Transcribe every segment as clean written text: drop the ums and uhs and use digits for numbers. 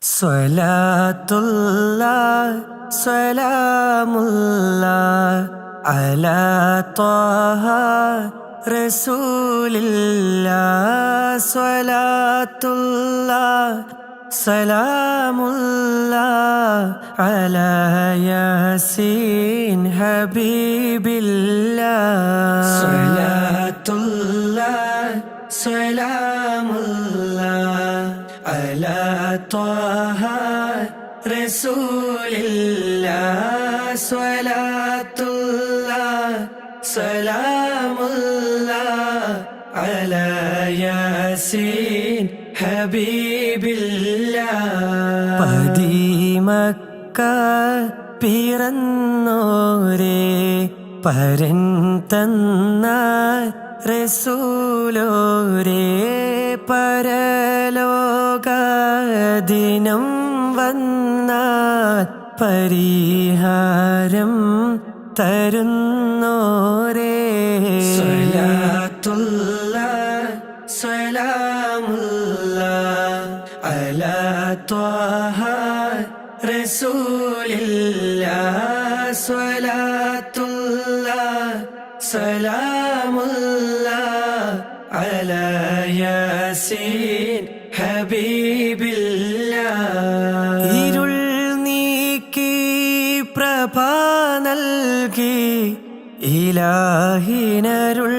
സ്വലാത്തുല്ലാഹ് സ്വലാമുല്ലാഹ് അലാ ത്വാഹ റസൂലില്ലാഹ്. സ്വലാത്തുല്ലാഹ് സലാമുല്ലാഹ് അലാ യാസീൻ ഹബീബില്ലാഹ്. സ്വലാത്തുല്ലാഹ് സലാമുല്ലാഹ് അലാ ത്വാഹ റസൂലില്ലാഹ്. സ്വലാത്തുല്ലാഹ് സലാമുല്ലാഹ് അലാ യാസീൻ ഹബീബില്ലാഹ്. പതിമക്ക പിറന്നോരേ പരൻ തന്ന റസൂലോരേ പരലോകദിനം വന്നാൽ പരിഹാരം തരുന്നോരേ. സ്വലാത്തുല്ലാഹ് സ്വലാമുല്ലാഹ് അലാ ത്വാഹ റസൂലില്ലാഹ്. സ്വലാത്തുല്ലാഹ് സലാമുല്ലാഹ് അലാ യാസീൻ ഹബീബില്ലാഹ്. ഇരുൾ നീക്കി പ്രഭ നൽകി ഇലാഹിനരുൾ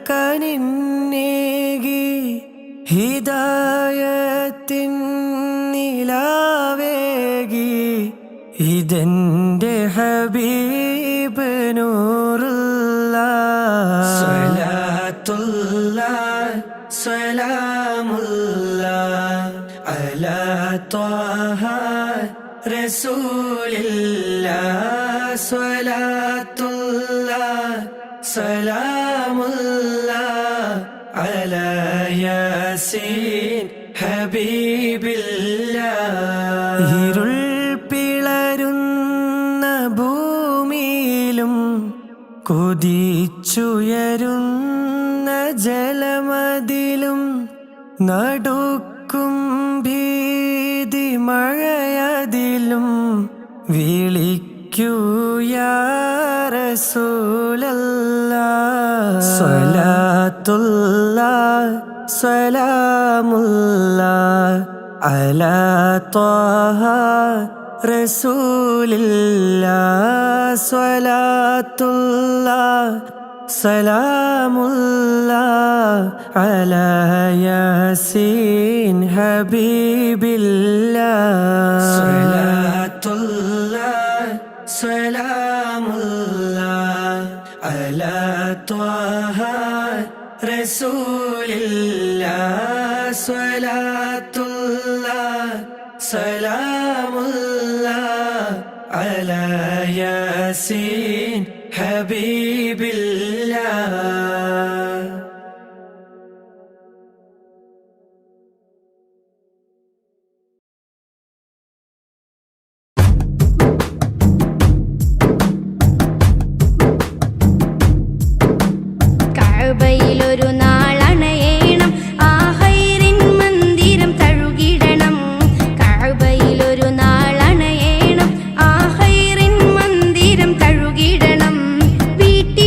കനിന്നേകി ഹിദായത്തിൻ നിലാവേകി ഇതെന്റെ ഹബീബ് നൂറുല്ലാഹ്. സ്വലാത്തുല്ലാഹ് സലാമുല്ലാഹ് അലാ ത്വാഹ റസൂലില്ലാഹ്. സ്വലാത്തുല്ലാഹ് സലാമുല്ലാഹ് അലാ യാസീൻ ഹബീബില്ലാഹ്. ഇരുൾ പിളരുന്ന ഭൂമിയിലും കുതിച്ചുയരുന്ന ജലമതിലും നടുക്കും ഭീതി മഴയതിലും വിളിക്കൂ യാ റസൂലല്ലാഹ്. സ്വലാത്തുല്ലാഹ് സ്വലാമുല്ലാഹ് അലാ ത്വാഹ റസൂലില്ലാഹ്. സ്വലാത്തുല്ലാഹ് സലാമുല്ലാഹ് അലാ യാസീൻ ഹബീബില്ലാഹ്. സ്വലാത്തുല്ലാഹ് സലാമുല്ലാഹ് അലാ ത്വാഹ റസൂലില്ലാഹ്. സ്വലാത്തുല്ലാഹ് സലാമുല്ലാഹ് അലാ യാസീൻ ഹബീബില്ലാഹ്. കഅബയിലൊരു നാളണയേണം, ആ ഹൈറിൻ മന്ദിരം തഴുകിടണം. കഅബയിലൊരു നാളണയേണം, ആ ഹൈറിൻ മന്ദിരം തഴുകിടണം. വീട്ടിൽ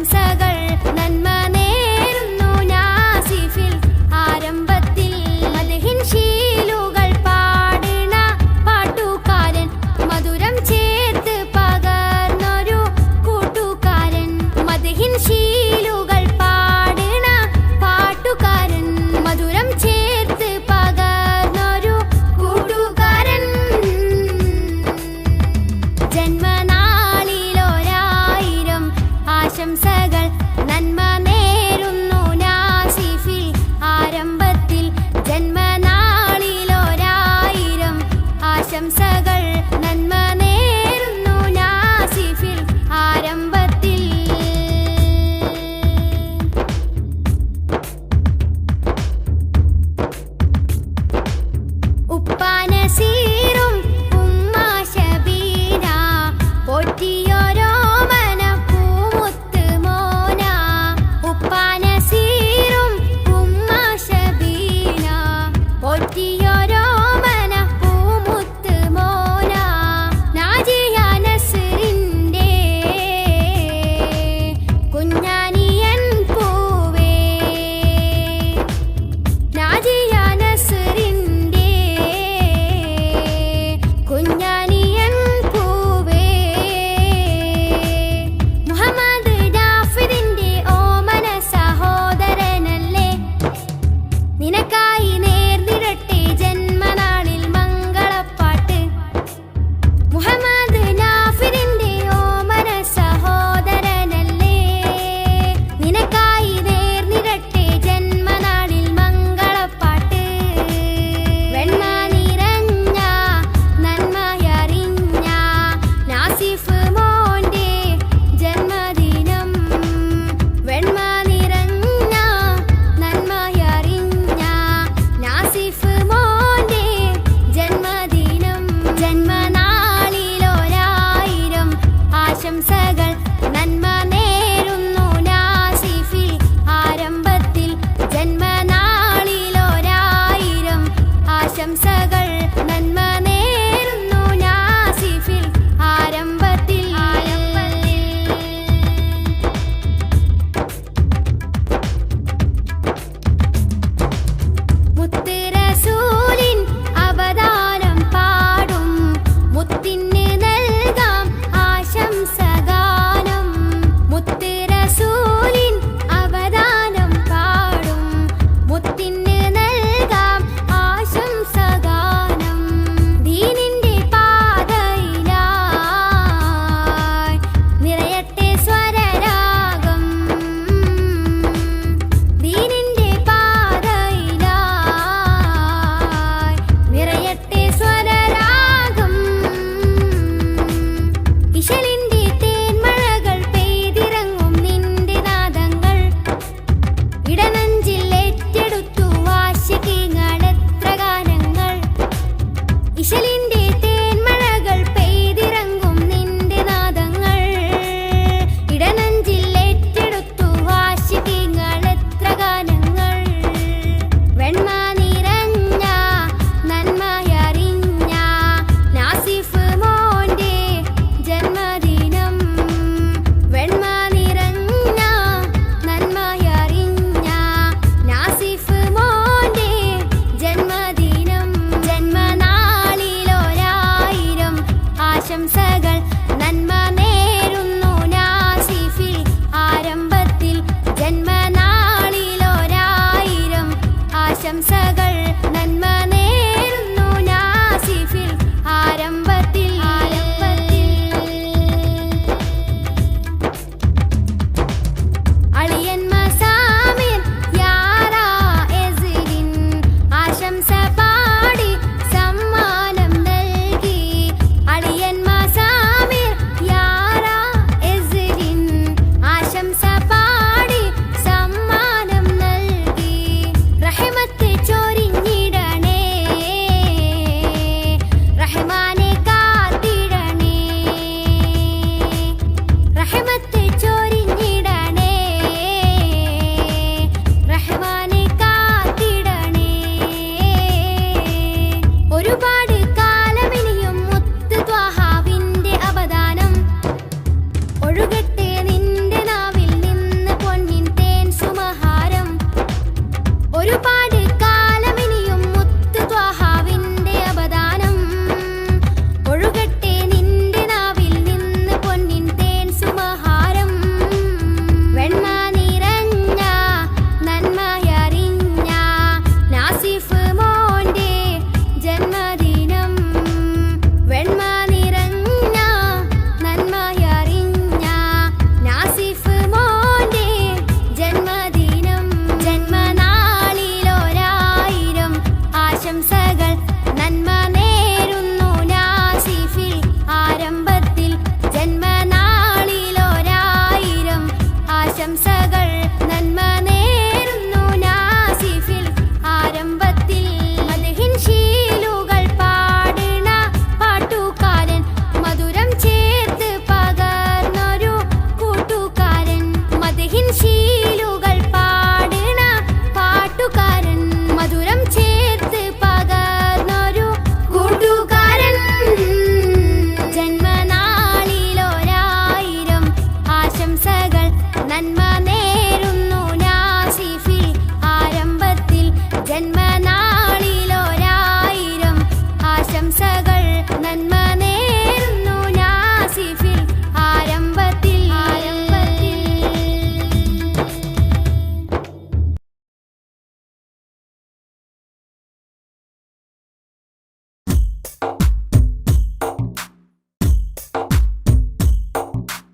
ആശംസകൾ നന്മ നേരുന്നു നാസിഫിൽ ആരംഭത്തിൽ മദ്ഹിൻ ശീലുകൾ പാടിണ പാട്ടുകാരൻ മധുരം ചേർത്ത് പകർന്നൊരു കൂട്ടുകാരൻ മദ്ഹിൻ ശീലുകൾ പാടിണ പാട്ടുകാരൻ മധുരം ചേർത്ത് പകർന്നൊരു കൂട്ടുകാരൻ ജന്മനാളിലൊരായിരം ആശംസകൾ നന്മ നേരുന്നു നാസിഫിൽ ആരംഭത്തിൽ ജന്മനാളിലൊരായിരം ആശംസകൾ നന്മ നേരുന്നു നാസിഫിൽ ആരംഭത്തിൽ ഉപ്പാനസീറും ഉമ്മ ശബീന പോറ്റിയോരോമന പൂമുത്ത് മോന ഉപ്പാനസീറും ഉമ്മ ശബീന പോറ്റിയോരോമന പൂമുത്ത് മോന നാജിയ നസ്റിന്റെ കുഞ്ഞാനിയൻ പൂവേ നാജിയ നസ്റിന്റെ കുഞ്ഞാനിയൻ പൂവേ മുഹമ്മദ് ജാഫറിന്റെ ഓമന സഹോദരനല്ലേ നിനക്കായി നേർന്നിടട്ടെ ജന്മനാളിൽ മംഗളപ്പാട്ട് മുഹമ്മദ് ജാഫറിന്റെ ഓമന സഹോദരനല്ലേ നിനക്കായി നേർന്നിടട്ടെ ജന്മനാളിൽ മംഗളപ്പാട്ട് വെണ്മ നിറഞ്ഞ നന്മയറിഞ്ഞ നാസിഫ് മോന്റെ ജന്മദിനം വെണ്മ നിറഞ്ഞ നന്മയറിഞ്ഞ നാസിഫ് മോന്റെ ജന്മദിനം ജന്മനാളിലൊരായിരം ആശംസകൾ നന്മ നേരുന്നു നാസിഫിൽ ആരംഭത്തിൽ ജന്മനാളിലൊരായിരം ആശംസകൾ നന്മ നേരുന്നു നാസിഫിൽ ആരംഭത്തിൽ മുത്ത് റസൂലിൻ അവതാരം പാടും മുത്തിന് നൽകാം ആശംസഗാനം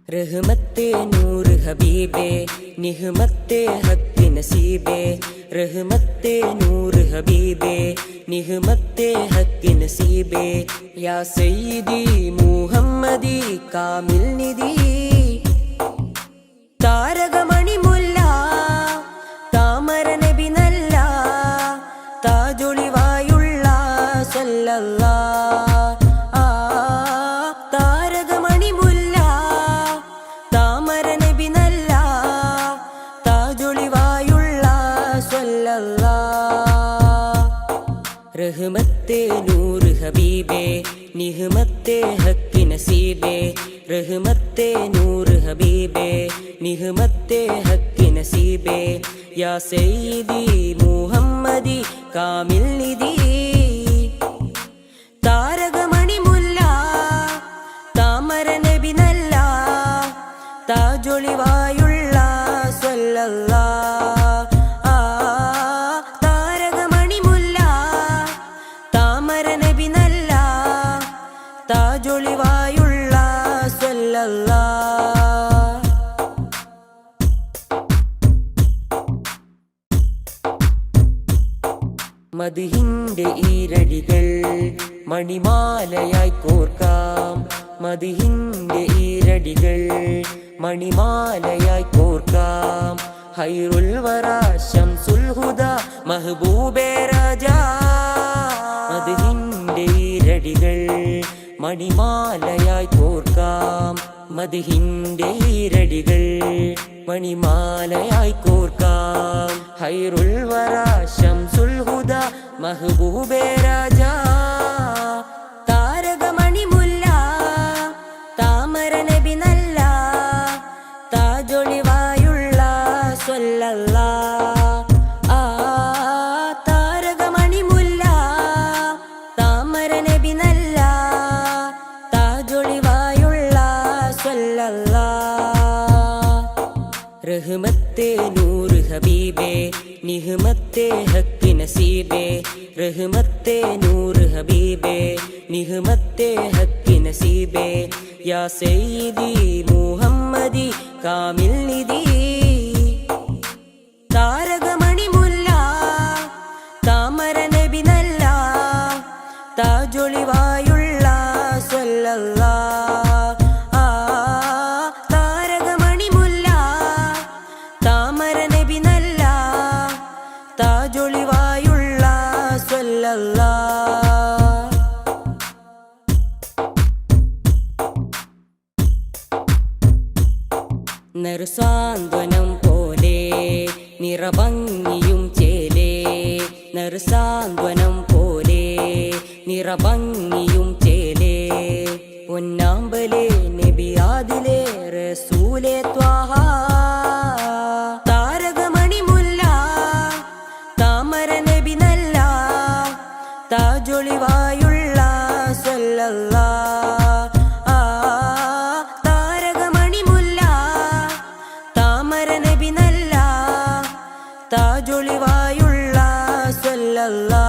റഹ്മത്തെ നൂർ ഹബീബേ നിഹ്മത്തെ ഹക്ക് നസീബേ റഹ്മത്തെ നൂർ ഹബീബേ നിഹ്മത്തെ ഹക്ക് നസീബേ യാ സയ്യിദി മുഹമ്മദി കാമിൽ നിധി താരകമണി മുല്ല താമര നബി നല്ല താജൊളിവായുള്ള സല്ലല്ലാഹ് താരകമണി മുല്ല താമര നബി നല്ല താജൊളിവായുള്ള സല്ലല്ലാഹ് റഹ്മത്തെ നൂർ ഹബീബേ നിഹ്മത്തെ ഹക്ക് നസീബേ റഹ്മത്തെ നൂർ ഹബീബേ നിഹ്മത്തെ ഹക്ക് നസീബേ യാ സയ്യിദി മുഹമ്മദി കാമിൽ നിധി താരകമണി മുല്ല താമര നബി നല്ല താജൊളിവായുള്ള സല്ലല്ലാഹ് താരകമണി മുല്ല താമര നബി നല്ല താജൊളിവായുള്ള സല്ലല്ലാഹ് മദ്ഹിന്റെ ഈരടികൾ മണിമാലയായി കോർക്കാം മദ്ഹിന്റെ ഈരടികൾ മണിമാലയായി കോർക്കാം ഹൈറുൽ വറ ശംസുൽ ഹുദ മഹബൂബേ രാജാ മദ്ഹിന്റെ ഈരടികൾ മണിമാലയായി കോർക്കാം മദ്ഹിന്റെ ഈരടികൾ മണിമാലയായി കോർക്കാം ഹൈറുൽ വറ ശംസുൽ ഹുദ മഹബൂബേ രാജാ താരകമണി മുല്ല താമര നബി നല്ല താജൊളിവായുള്ള സല്ലല്ലാഹ് താരകമണി മുല്ല താമര നബി നല്ല താജൊളിവായുള്ള സല്ലല്ലാഹ് റഹ്മത്തെ നൂർ ഹബീബേ നിഹ്മത്തെ ഹക്ക് നസീബേ റഹ്മത്തെ നൂർ ഹബീബേ നിഹ്മത്തെ ഹക്ക് നസീബേ യാ സയ്യിദി മുഹമ്മദി കാമിൽ നിധി താരകമണി മുല്ല താമര നബി നല്ല താജൊളിവായുള്ള സല്ലല്ലാഹ് താരകമണി മുല്ല താമര നബി നല്ല താജൊളിവായുള്ള സല്ലല്ലാഹ് നറുസാന്ത്വനം പോലെ നിറഭംഗിയും ചേലേ നറുസാന്ത്വനം പോലെ നിറഭംഗിയും ചേലേ പൊന്നാമ്പലേ നബിയാദിലേ റസൂലേ ത്വാഹ താരകമണി മുല്ല താമര നബി നല്ല താജൊളിവായുള്ള സല്ലല്ലാഹ് താരകമണി മുല്ല താമര നബി നല്ല താജൊളിവായുള്ള സല്ലല്ലാഹ്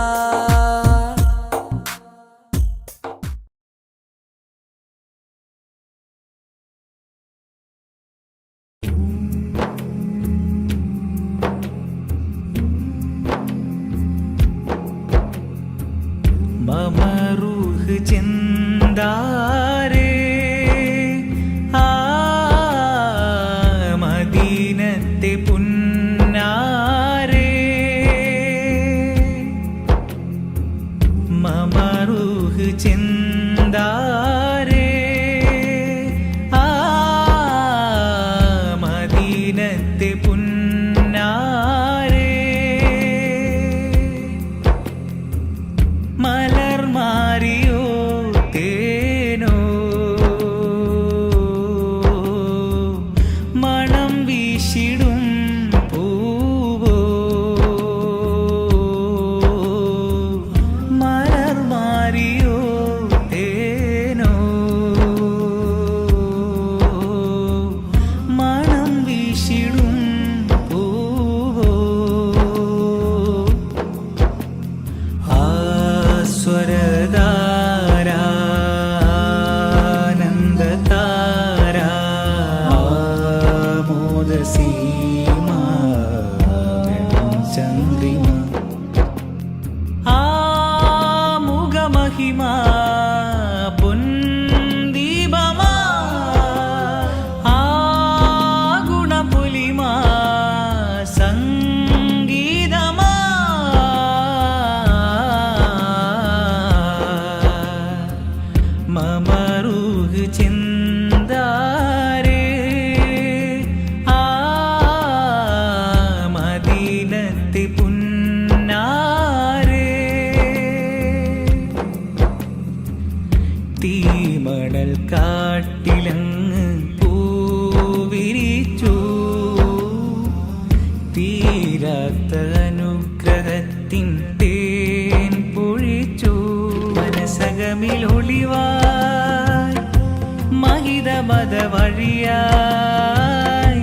വഴിയായി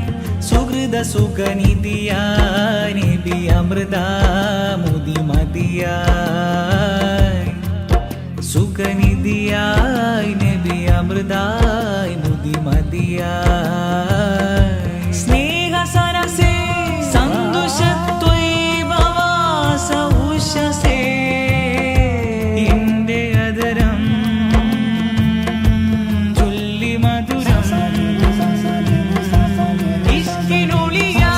സുഹൃത സുഖനിധിയായി നബി അമൃത മുദിമതിയായി സുഖനിധിയായി നബി അമൃതായി മുദിമതിയായി സ്നേഹ സരസേ സന്തോഷത്വൈഭവാസ ഉഷസേ ഇന്റെ അതരം ചൊല്ലി മധുരം ഇഷ്കിനൊളിയാ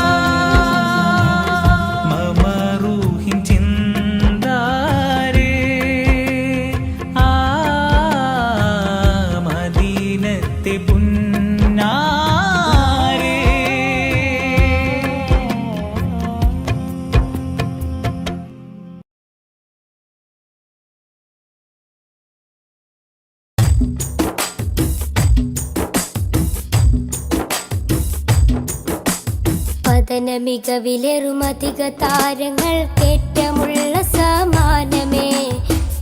മമറൂഹിൻ ചിന്താരേ ആ മദീനത്തെ പുന്നാരേ പതന മികവിലേറുമധിക താരങ്ങൾ കേറ്റമുള്ള സമാനമേ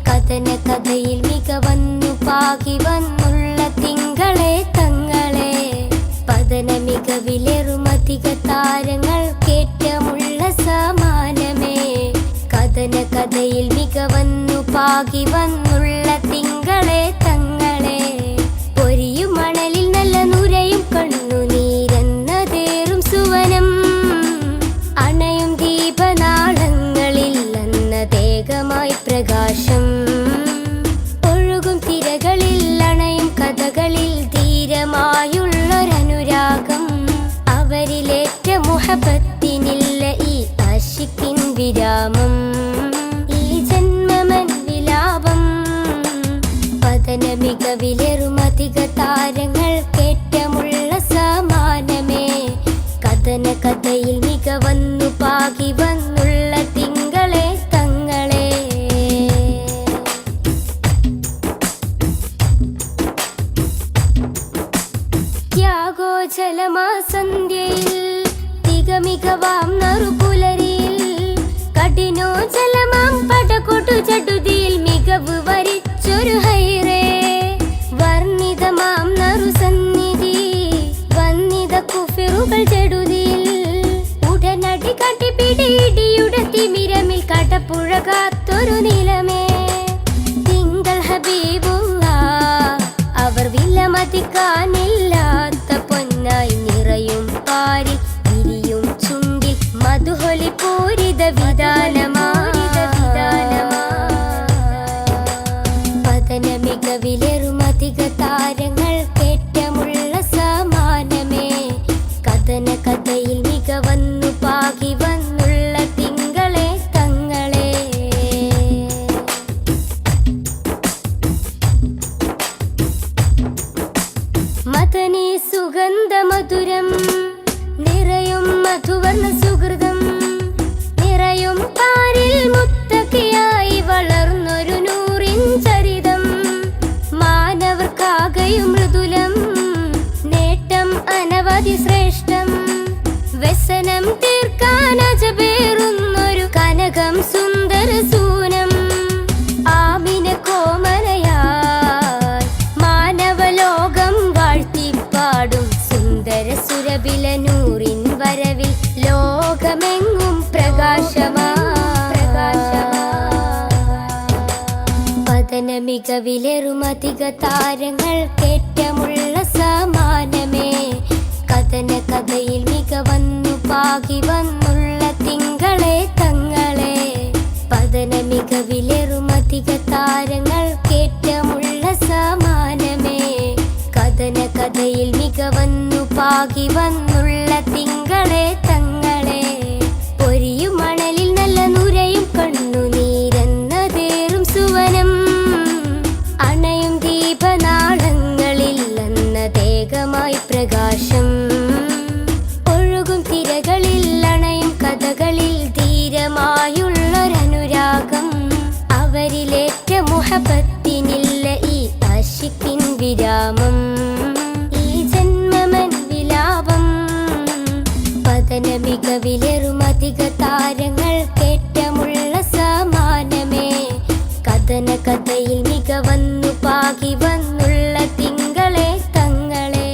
കഥന കഥയിൽ മികവന്നു പാകി വന്നുള്ള തിങ്കളെ തങ്ങളെ പതന മികവിലേറുമധിക താരങ്ങൾ കേറ്റമുള്ള സമാനമേ കഥന കഥയിൽ മികവന്നു പാകി വന്നുള്ള തിങ്കളെ തങ്ങളെ പൊരിയും മണലിൽ നല്ല നുരയും കണ്ണുനീരെന്നതേറും സുവനം അണയും ദീപനാളങ്ങളിൽ അന്നതേകമായി പ്രകാശം ഒഴുകും തിരകളിൽ അണയും കഥകളിൽ ധീരമായുള്ളൊരനുരാഗം അവരിലേറ്റ മുഹബത്തിനില്ല ഈ ആശിക്കിൻ വിരാമം ഈ ജന്മമൻ വിലാപം പതന മികവിലേറുമധിക താരങ്ങൾ കേറ്റമുള്ള സമാനമേ കഥന കഥയിൽ മികവന്നു പാകി വന്നുള്ള തിങ്കളെ തങ്ങളെ ത്യാഗോജലമാ സന്ധ്യയിൽ തികമികവാം നറുപുലരിയിൽ കഠിനോജലമാം പടകൊട്ടു ചടുതിയിൽ മികവ് വരിച്ചൊരു ഹൈറേ വർണ്ണിതമാം നറുസന്നിധി വന്നിത കുഫിറുകൾ ചെടുതിയിൽ ഉടനടി കട്ടിപ്പിടിയിടിയുടെ തിമിരമിൽ കടപ്പുഴ കാത്തൊരു നിലമേ തിങ്കൾ ഹബീബുള്ള അവർ വിലമതിക്കാനില്ലാത്ത പൊന്നായി നിറയും പാരിൽ വിരിയും ചുണ്ടിൽ മധുഹൊലി പൂരിത വിധാനമാ പതന മികവിലേറുമധിക താരങ്ങൾ കേറ്റമുള്ള സമാനമേ കഥന കഥയിൽ മികവന്നു പാകി വന്നുള്ള തിങ്കളെ തങ്ങളെ മദനി സുഗന്ധ മധുരം നിറയും മധുവർണ്ണ സുഹൃതം നിറയും പാരിൽ മുത്തക്കിയായി വളർന്നൊരു നൂറിൻ ചരിതം മാനവർക്കാകയും മൃദുലം നേട്ടം അനവധി ശ്രേഷ്ഠം വ്യസനം തീർക്കാൻ അജബേറുന്നൊരു കനകം സുന്ദര സൂനം ആമിന കോമലയായി മാനവലോകം വാഴ്ത്തിപ്പാടും സുന്ദര സുരബില നൂറിൻ വരവിൽ ലോകമെങ്ങും പ്രകാശമാ പതന മികവിലേറുമധിക താരങ്ങൾ കേറ്റമുള്ള സമാനമേ കഥന കഥയിൽ മികവന്നു പാകി വന്നുള്ള തിങ്കളെ തങ്ങളെ പതന മികവിലേറുമധിക താരങ്ങൾ കേറ്റമുള്ള സമാനമേ കഥന കഥയിൽ മികവന്നു പാകി വന്നുള്ള തിങ്കളെ തങ്ങളെ പൊരിയും മണലിൽ നല്ല നുരയും കണ്ണുനീരെന്നതേറും സുവനം അണയും ദീപനാളങ്ങളിൽ അന്നതേകമായി പ്രകാശം ഒഴുകും തിരകളിൽ അണയും കഥകളിൽ ധീരമായുള്ളൊരനുരാഗം അവരിലേറ്റ മുഹബത്തിനില്ല ഈ ആശിക്കിൻ വിരാമം ഈ ജന്മമൻ വിലാപം പതന മികവിലേറുമധിക താരങ്ങൾ കേറ്റമുള്ള സമാനമേ കഥന കഥയിൽ മികവന്നു പാകി വന്നുള്ള തിങ്കളെ തങ്ങളെ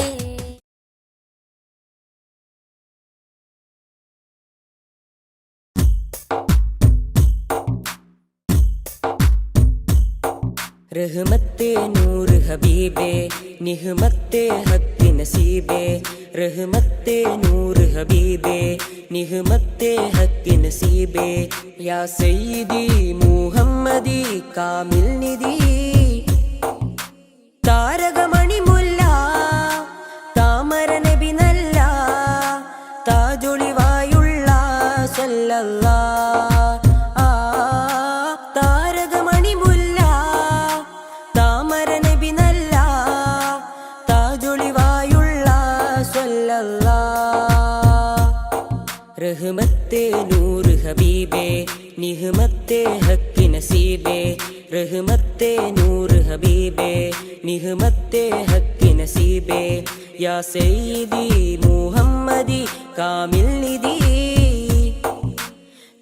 റഹ്മത്തെ നൂറ് ഹബീബേ നിഹ്മത്തെ ഹക്ക് നസീബേ റഹ്മത്തെ നൂറ് ഹബീബേ നിഹ്മത്തെ ഹക്ക് നസീബേ യാ സയ്യിദി മുഹമ്മദി കാമിൽ നിധി താരകമണി മുല്ല താമര നബി നല്ല താജൊളിവായുള്ള സല്ലല്ലാഹ് താരകമണി മുല്ല താമര നബി നല്ല താജൊളിവായുള്ള സല്ലല്ലാഹ് റഹ്മത്തെ നൂറ് ഹബീബേ നിഹ്മത്തെ ഹക്ക് നസീബേ റഹ്മത്തെ നൂറ് ഹബീബേ നിഹ്മത്തെ ഹക്ക് നസീബേ യാ സയ്യിദി മുഹമ്മദി കാമിൽ നിധി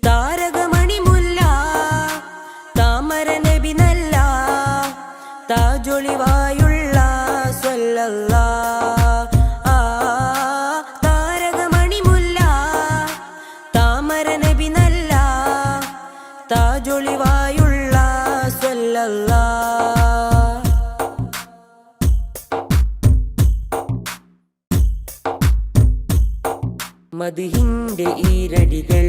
താരകമണി മുല്ല താമര നബി നല്ല താജൊളിവായുള്ള സല്ലല്ലാഹ് താരകമണി മുല്ല താമര നബി നല്ല താജൊളിവായുള്ള സല്ലല്ലാഹ് മദ്ഹിന്റെ ഈരടികൾ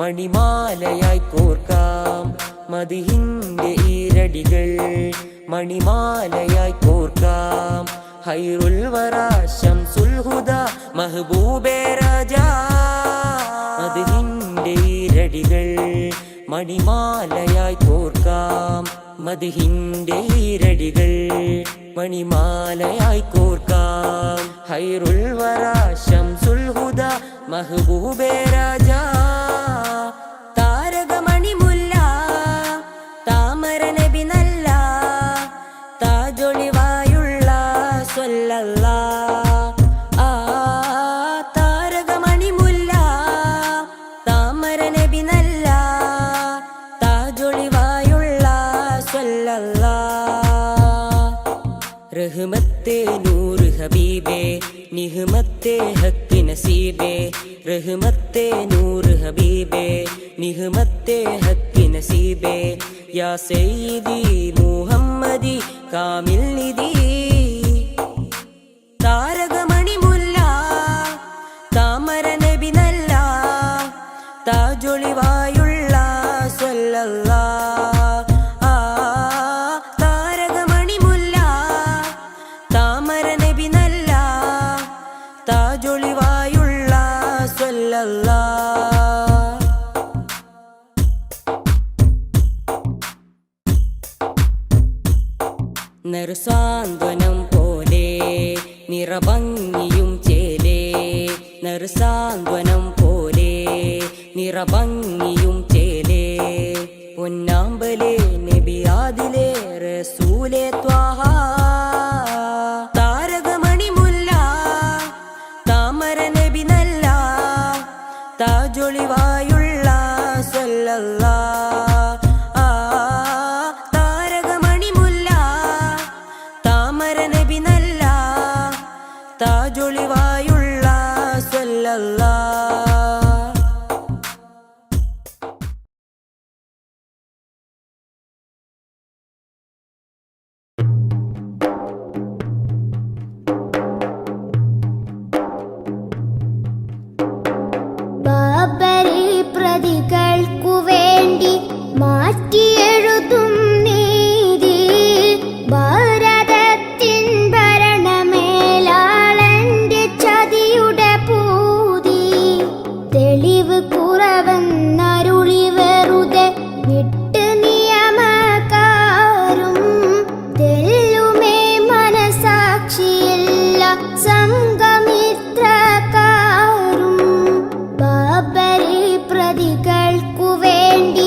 മണിമാലയായി കോർക്കാം മദ്ഹിന്റെ ഈരടികൾ മണിമാലയായി കോർക്കാം ഹൈറുൽ വറ ശംസുൽ ഹുദ മഹബൂബേ രാജാ മദ്ഹിന്റെ ഈരടികൾ മണിമാലയായി കോർക്കാം മദ്ഹിന്റെ ഈരടികൾ മണിമാലയായി കോർക്കാം ഹൈറുൽ വറ ശംസുൽ ഹുദ മഹബൂബേ രാജാ താരകമണി മുല്ല താമര നബി നല്ല താജൊളിവായുള്ള സല്ലല്ലാഹ് താരകമണി മുല്ല താമര നബി നല്ല താജൊളിവായുള്ള സല്ലല്ലാഹ് റഹ്മത്തെ നൂറ് ഹബീബേ നിഹ്മത്തെ ഹക്ക് നസീബേ റഹ്മത്തെ നൂറ് ഹബീബേ നിഹ്മത്തെ ഹക്ക് നസീബേ യാ സയ്യിദി മുഹമ്മദി കാമിൽ നിധി താരകമണി മുല്ല താമര നബി നല്ല താജൊളിവായുള്ള സല്ലല്ലാഹ് താരകമണി മുല്ല താമര നബി നല്ല താജൊളിവായുള്ള സല്ലല്ലാഹ് നറുസാന്ത്വനം പോലെ നിറഭംഗിയും ചേലേ നറുസാന്ത്വനം പോലെ നിറഭംഗിയും ചേലേ പൊന്നാമ്പലേ നബിയാദിലേ റസൂലേ ത്വാഹ താരകമണി മുല്ല താമര നബി നല്ല താജൊളിവായുള്ള സല്ലല്ലാഹ് താരകമണി മുല്ല താമര നബി നല്ല താജൊളിവായുള്ള സല്ലല്ലാഹ് ബാബരി പ്രതികൾക്കു വേണ്ടി മാറ്റിയെഴുതും നീതി ഭാരതത്തിൻ ഭരണമേലാളന്റെ ചതിയുടെ പൂതി തെളിവ് കുറവെന്നരുളി വെറുതെ വിട്ട് നിയമക്കാരും തെല്ലുമേ മനസാക്ഷിയില്ല സംഘമിത്രക്കാരും ബാബരി പ്രതികൾക്കു വേണ്ടി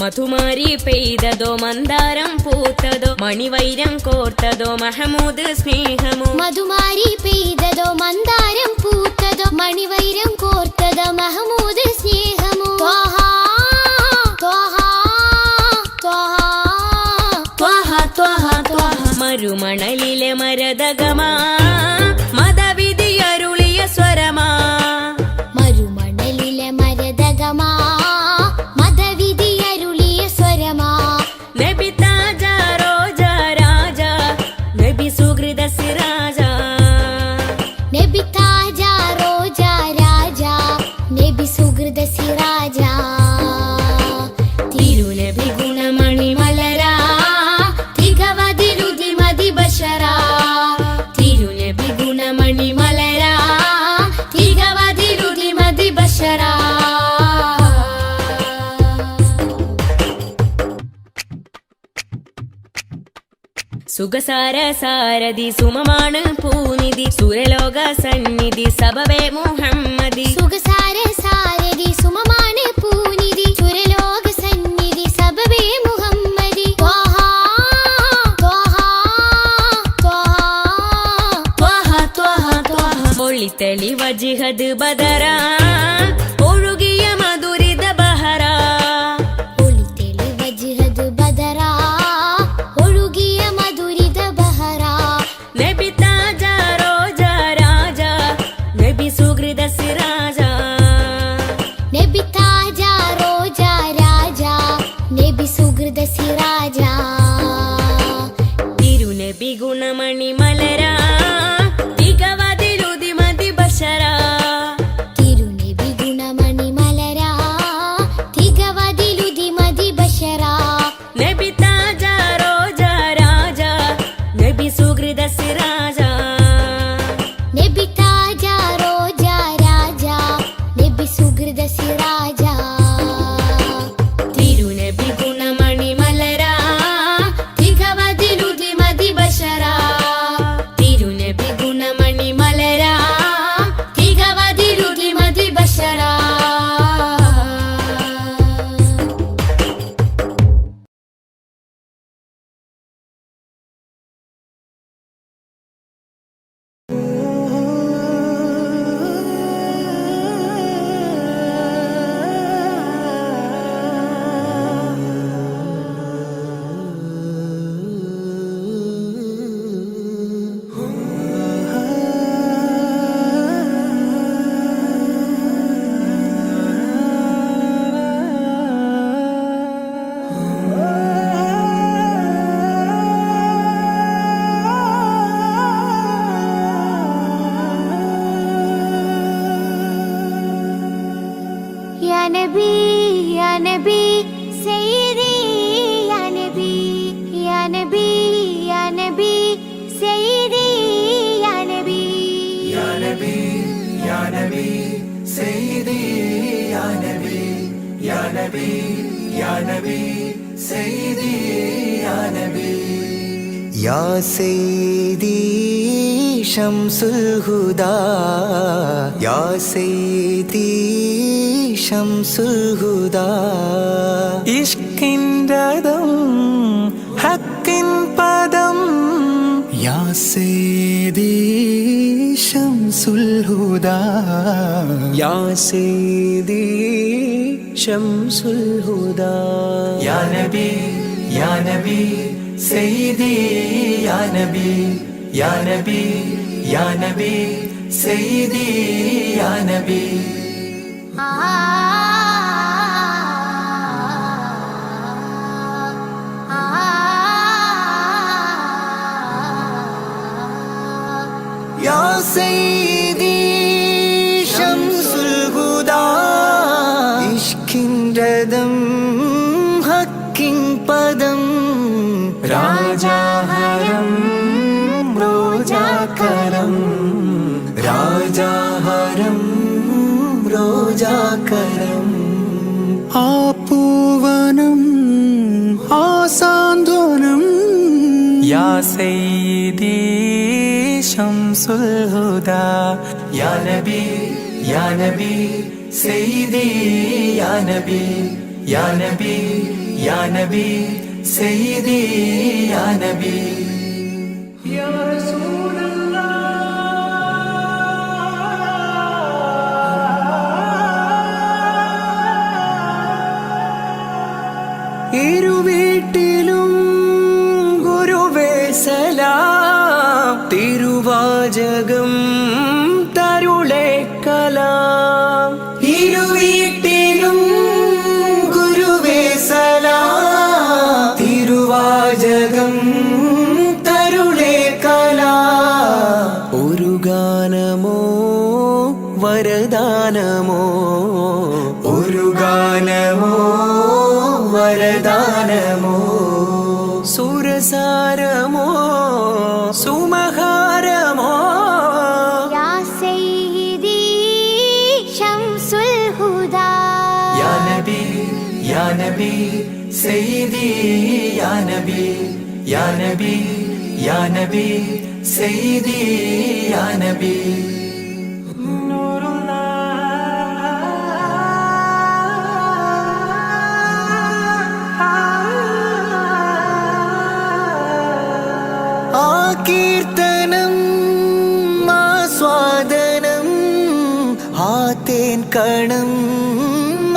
മധുമാരി പെയ്തതോ മന്ദാരം പൂത്തതോ മണിവൈരം കോർത്തതോ മഹമൂദ് സ്നേഹമോ മധുമാരി പെയ്തതോ മന്ദാരം പൂത്തതോ മണിവൈരം കോർത്തതോ മഹമൂദ് സ്നേഹമോ ത്വഹ ത്വഹ ത്വഹ ത്വഹ ത്വഹ മരുമണലിലെ മരതകമാ മതവിധിയരുളിയ സ്വരമാ മരുമണലിലെ മരതകമാ മതവിധിയരുളിയ സ്വരമാ നബി താജ റോജ രാജ നബി സുഹൃദ സിരാജ നബി താജ റോജ രാജ നബി സുഹൃദ സിരാജ തിരുനബി ഗുണമണി മലരാ തികവതിലുതി മതി ബശരാ തിരുനബി ഗുണമണി മലരാ തികവതിലുതി മതി ബശരാ സുഖസാര സാരഥി സുമമാണ് പൂനിധി സുരലോക സന്നിധി സബവേ മുഹമ്മദി സുഖസാര സാരഥി സുമമാണ് പൂനിധി ചുരലോക സന്നിധി സബബേ മുഹമ്മദി ത്വഹ ത്വഹ ത്വഹ ത്വഹ ത്വഹ ഒളിത്തളി വജിഹദ് ബദറാ ഒഴുകിയ മധുരിത ബഹറാ ഒളിതെളി വജ്ഹദ് ബദറാ ഒഴുകിയ മധുരിത ബഹറാ നബി താജ റോജ രാജ നബി സുഹൃദ സിരാജ നബി താജ റോജ രാജ നബി സുഹൃദ സിരാജ തിരുനബി ഗുണമണി മലരാ തികവതിലുതി മതി ബശരാ തിരുനബി ഗുണമണി മലരാ തികവതിലുതി മതി ബശറാ നബി താജ റോജ രാജ നബി സുഹൃദ സിരാജ നബി താജ റോജ രാജ നബി സുഹൃദ സിരാജ തിരുനബി ഗുണമണി മലരാ തികവതിലുതി മതി ബശരാ തിരുനബി ഗുണമണി മലരാ തികവതിലുതി മതി ബശരാ या नबी सैयदी या नबी या नबी या नबी सैयदी या नबी या नबी या नबी सैयदी या नबी या नबी या नबी सैयदी या नबी या सैयदी शम्सुल हुदा या सैयदी शम्सुल हुदा इश्किन रदम हक्किन पदम या सैयदी शम्सुल हुदा या सैयदी शम्सुल हुदा या नबी सैयदी या नबी या नबी या नबी सैयदी या नबी या सैयदी शम्सुल हुदा इश्किन रदम हक्किन पदम राजा हरम रोजा करम राजा हरम रोजा करम आपूवनम आसांध्वनम या सैयदी शम्सुल हुदा या नबी सैयदी या नबी या नबी या नबी सैयदी या नबी या रसूल ഇരുവീട്ടിലും ഗുരുവേ സലാം തിരുവാചകം തരുളേ കലാം ഇരുവീട്ടിലും ഗുരുവേ സലാം തിരുവാചകം തരുളേ കലാം ഒരു ഗാനമോ വരദാനമോ ഒരു ഗാനമോ വരദാനമോ സുരസാരമോ സുമഹാരമോ യാ സയ്യിദി ശംസുൽ ഹുദാ या नबी सैयदी या नबी या नबी या नबी सैयदी या नबी കീർത്തനം ആസ്വാദനം ആതേൻ കണം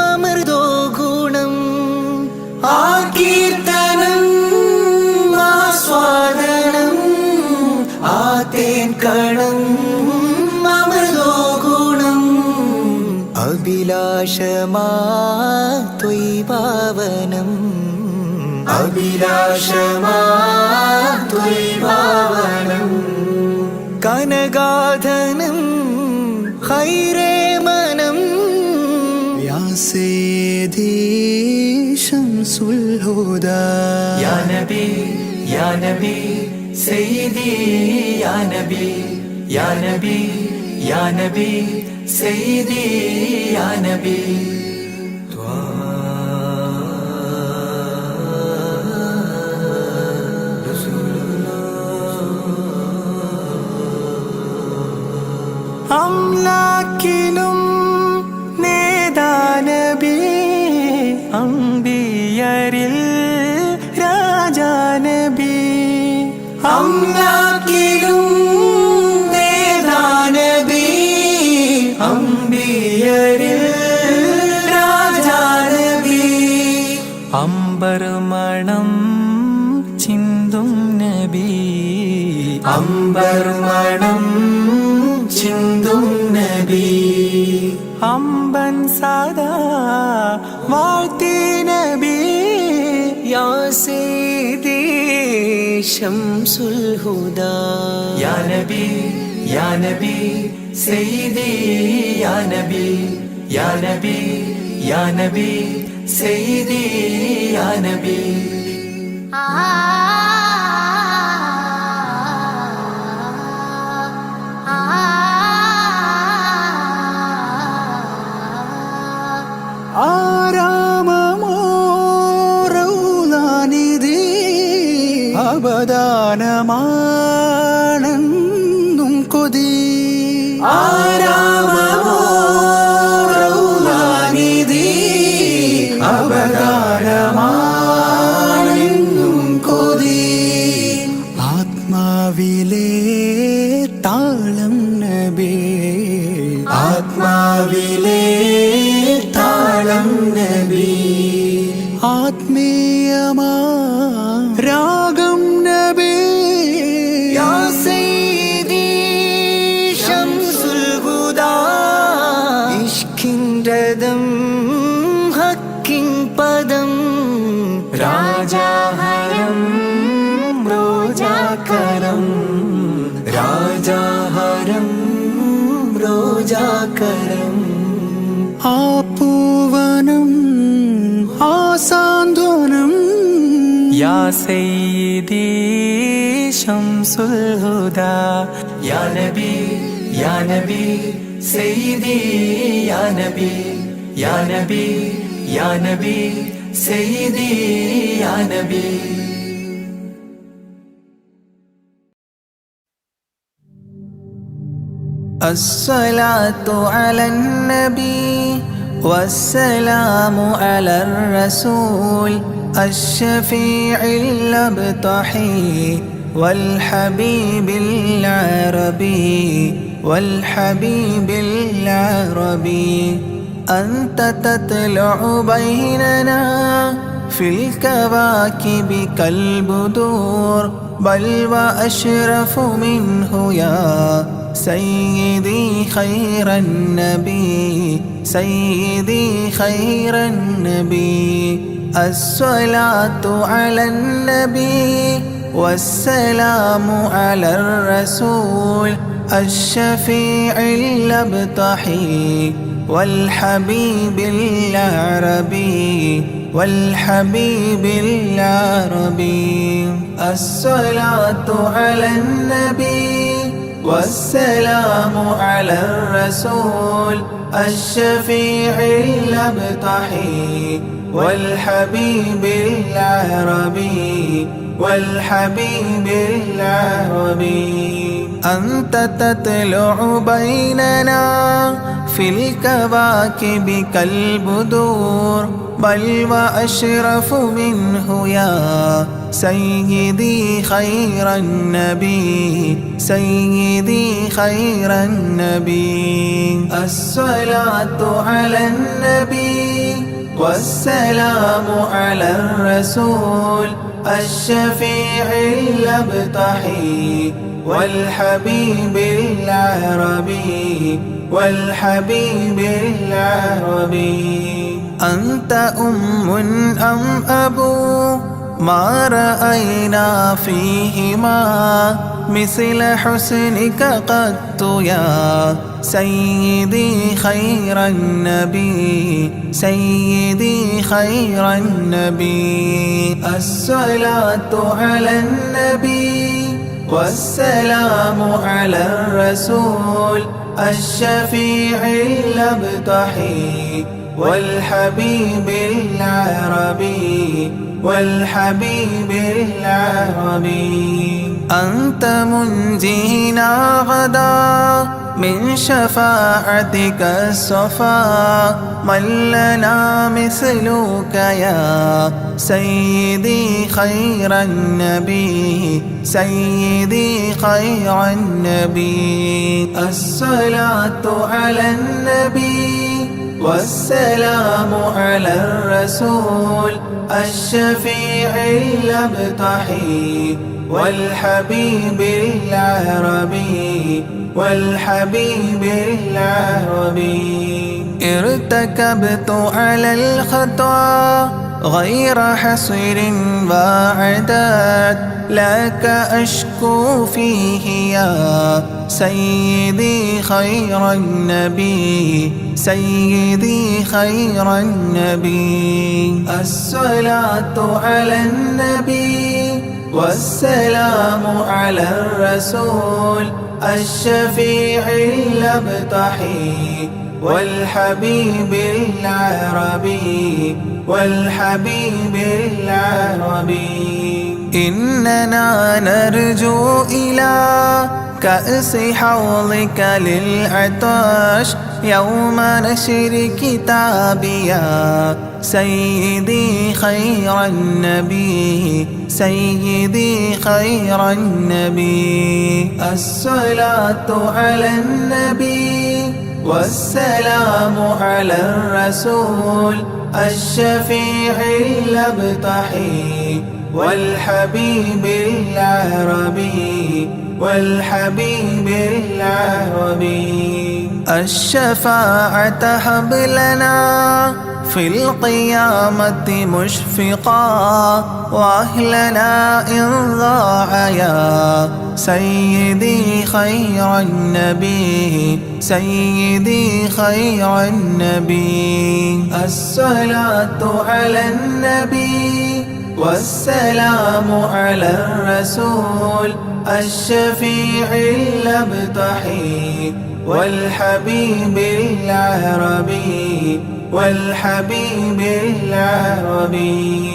അമൃതോ ഗുണം ആ കീർത്തനം ആസ്വാദനം ആതേൻ കണം അമൃതോ ഗുണം അഭിലാഷമാ ത്വൈഭാവനം അഭിലാഷമാ ത്വൈഭാവനം കനകാധനം ഖൈരേ മനം യാ സയ്യിദി ശംസുൽ ഹുദാ या नबी सैयदी या नबी या नबी या नबी सैयदी या नबी അംലാക്കിലും നേദാനബി അംബിയരിൽ രാജാനബി അംലാക്കിലും നേദാനബി അംബിയരിൽ രാജാനബി അംബർ മണം ചിന്തും നബി അംബർ മണം ചിന്തും നബി അമ്പൻ സദാ വാഴ്ത്തി നബി യാ സയ്യിദി ശംസുൽ ഹുദാ या नबी सैयदी या नबी या नबी या नबी सैयदी या नबी ആരാമമോ റൗലാനിധി അബദാനമാണെന്നും കൊതി ആരാമമോ റൗലാനിധി അബദാനമാണെന്നും കൊതി ആത്മാവിലെ താളം നബി ആത്മാവിലെ താളം നബി ആത്മീയമാ രാഗം നബി യാ സയ്യിദി ശംസുൽ ഹുദാ ഇഷ്കിൻ രഥം ഹക്കിൻ പദം രാജാഹരം റോജാകരം രാജാഹരം റോജാകരം ആ പൂവനം ആ സാന്ത്വനം या सैयदी शम्सुल हुदा या नबी सैयदी या नबी या नबी या नबी सैयदी या नबी الصلاة على النبي والسلام على الرسول الشفيع الأبطحي والحبيب العربي والحبيب العربي أنت تطلع بيننا في الكواكب كالبدور بل وأشرف منه يا سيدي خير النبي سيدي خير النبي الصلاة على النبي والسلام على الرسول الشفيع الأبطحي والحبيب العربي والحبيب العربي الصلاة على النبي والسلام على الرسول الشفيع الأبطحي والحبيب العربي والحبيب العربي أنت تطلع بيننا في الكواكب كالبدور بل وأشرف منه يا سيدي خير النبي سيدي خير النبي الصلاة على النبي والسلام على الرسول الشفيع الأبطحي والحبيب العربي والحبيب العربي أنت أم أم أبو ما رأينا فيهما مثل حسنك قط يا سيدي خير النبي سيدي خير النبي الصلاة على النبي والسلام على الرسول الشفيع الأبطحي والحبيب العربي والحبيب العربي أنت منجينا غدا من شفاعتك الصفا من لنا مثلك يا سيدي خير النبي سيدي خير النبي الصلاة على النبي والسلام على الرسول الشفيع الأبطحي والحبيب العربي والحبيب العربي ارتكبت على الخطا غير حصر وعداد لك أشكو فيه يا سيدي خير النبي سيدي خير النبي الصلاة على النبي والسلام على الرسول الشفيع الأبطحي والحبيب العربي والحبيب العربي إننا نرجو إلى كأس حوضك للعطش يوم نشر كتابي يا سيدي خير النبي سيدي خير النبي الصلاة على النبي والسلام على الرسول الشفيع الأبطحي والحبيب العربي والحبيب العربي الشفاعة هب لنا في القيامة مشفقا وأهلنا إن ضاع يا سيدي خير النبي سيدي خير النبي الصلاة على النبي والسلام على الرسول الشفيع الأبطحي والحبيب العربي والحبيب العربي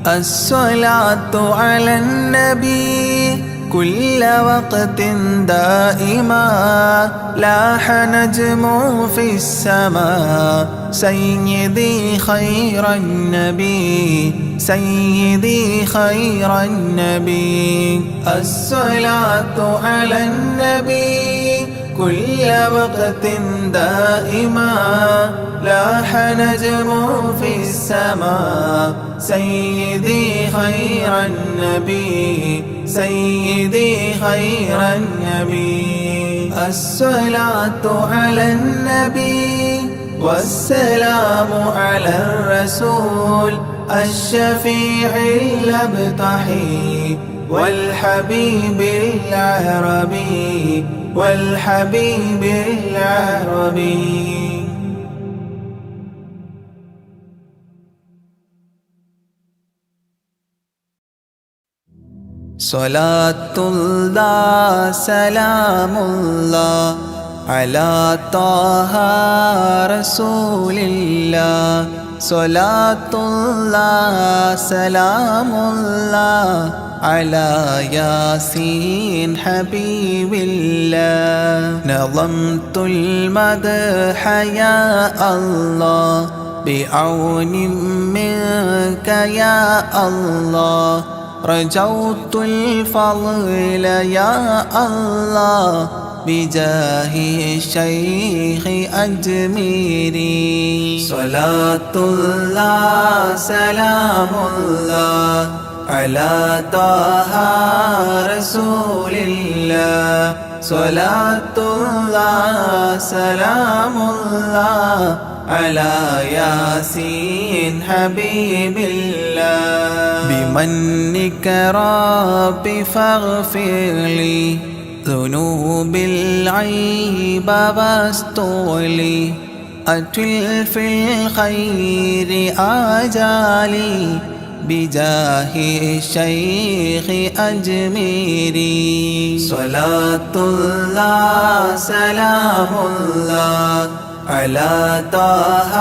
الصلاة على النبي كل وقت دائما لاح نجم في السماء سيدي خير النبي سيدي خير النبي الصلاة على النبي كل وقت دائما لاح نجم في السماء سيدي خير النبي سيدي خير النبي الصلاة على النبي والسلام على الرسول الشفيع الأبطحي والحبيب العربي والحبيب العربي. صلاة الله سلام الله على طه رسول الله صلاة الله سلام الله على ياسين حبيب الله نظمت المدح يا الله بعون منك يا الله رجوت الفضل يا الله بجاه الشيخ أجميري صلاة الله سلام الله على طه رسول الله صلاة الله سلام الله على ياسين حبيب الله بمنك ربي فاغفر لي ذنوب العيب واستغلي أتل في الخير آجالي بجاه الشيخ أجميري صلاة الله سلام الله على طه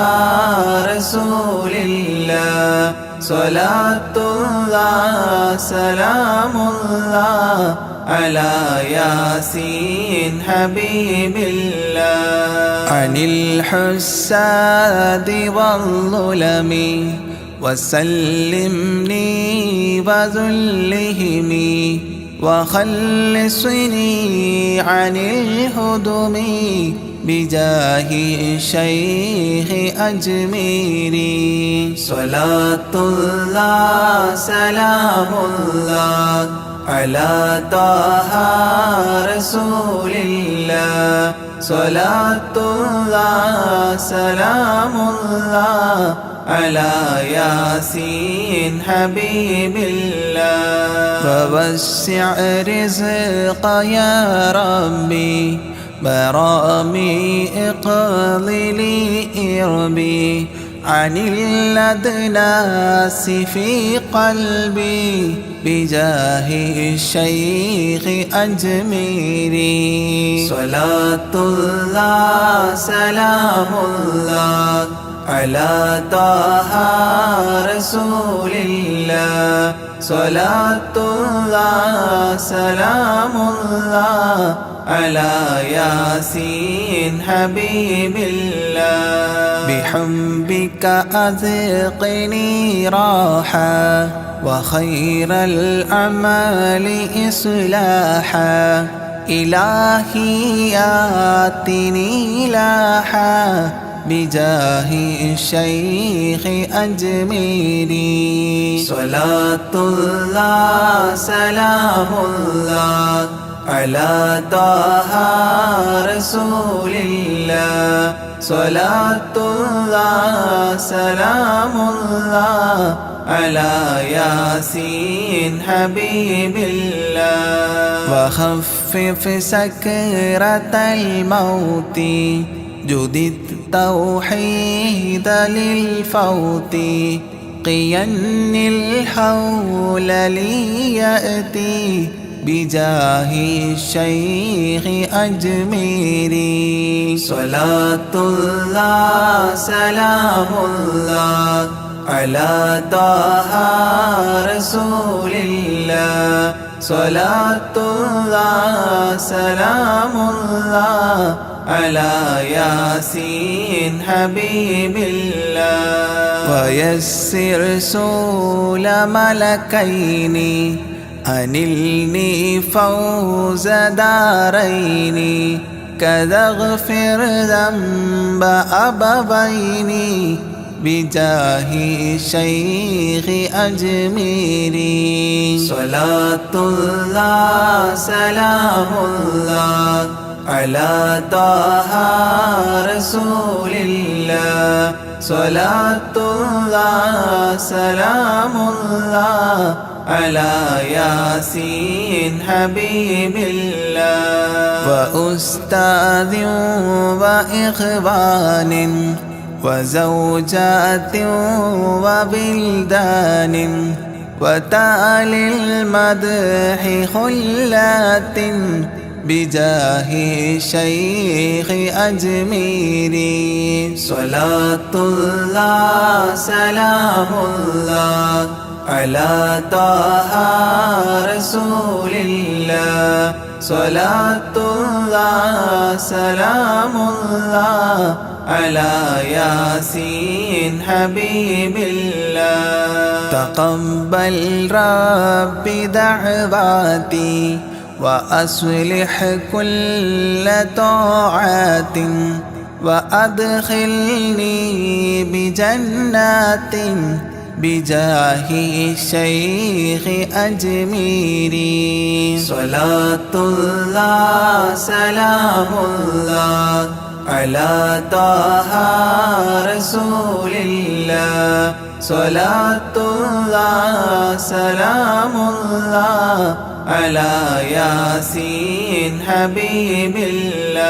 رسول الله صلاة الله سلام الله على ياسين حبيب الله عن الحساد والظلم وسلمني وذلهم وخلصني عن الهدم بجاه الشيخ أجميري صلاة الله سلام الله على طه رسول الله صلاة الله سلام الله على ياسين حبيب الله فوسع رزق يا ربي برامي اقضي إربي عن الأدناس في قلبي بجاه الشيخ أجميري صلاة الله سلام الله على طه رسول الله صلاة الله سلام الله على ياسين حبيب الله بحبك أذقني راحة وخير الأعمال إصلاحا إلهي آتني لاحا بجاه الشيخ أجميري صلاة الله سلام الله على طه رسول الله صلاة الله سلام الله على ياسين حبيب الله وخفف سكرة الموت جدد التوحيد للفوت قين الحول ليأتي بجاه الشيخ أجميري صلاة الله سلام الله على طه رسول الله Salatullah salamullah ala Yasin Habibillah. Wa yassir sula malakaini anilni fawza daraini kadha ghfir dhanba abawaini bijahi shaykhi ajmiri. Salatullah salamullah ala taha rasulillah. Salatullah salamullah ala Yasin Habibillah. Wa ustadhin wa ikhwanin wa zawjatin wa bildanin wa ta'lil madhi khullatin bijahi shaykhi ajmiri. Salatullah salamullah ala taha rasulillah. Salatullah salamullah ala Yasin Habibillah. Taqabbal Rabbi da'wati wa aslih kulla ta'atin wa adkhilni bi jannatin bijahi shaykhi ajmiri. Salatullah salamullah ala taha rasulillah. Salatullah salamullah ala Yasin Habibillah.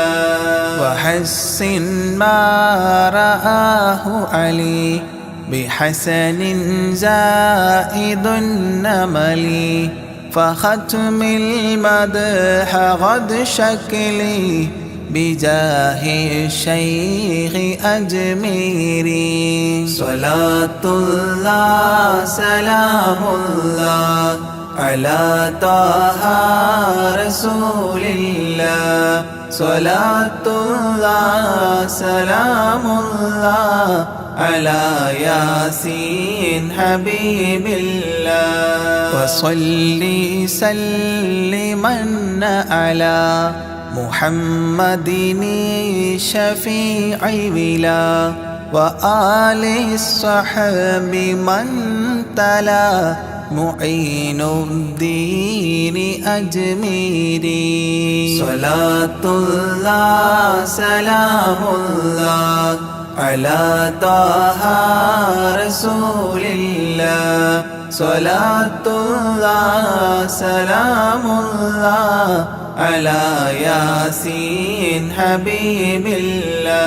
Wa hassin ma ra'ahu Ali bihasanin zaidun namali fakhatmil madha ghad shakli bijahi shaykhi ajmiri. Salatullah salamullah ala taha rasulillah. Salatullah salamullah ala Yasin Habibillah. Wa salli salliman ala Muhammadin shafi'i wila wa ali sahbi man tala mu'inuddin ajmiri. Salatullah salamullah ala taha rasulillah. Salatullah salamullah ala Yasin Habibillah.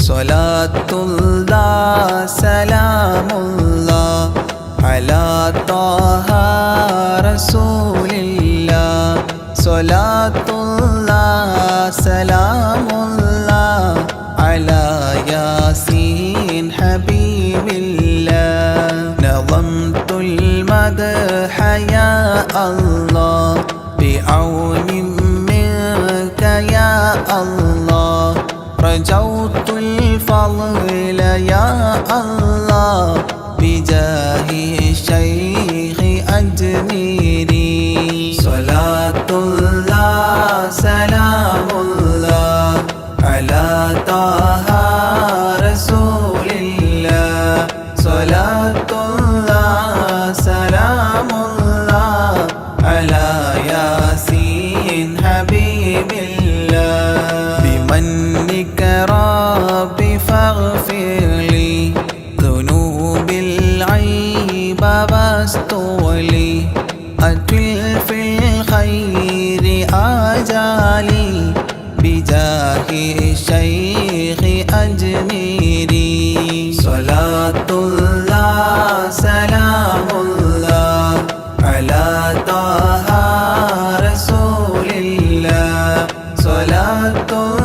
Salatullah salamullah ala taha rasulillah. Salatullah salamullah ala Yasin Habibillah. Nazamtul madha ya Allah bi'aunin minka ya Allah. Rajautul fadla ya Allah bijahi shaykhi ajmiri. Salatullah salamullah ala taha rasulillah. Salatullah salamullah ala Yasin Habibillah. Bimannika Rabbi faghfirli dhunubil aiba wastuli atil fil khairi ajali bijahi shaykhi ajmiri. Salatullah salamullah ala taha rasulillah. Salatullah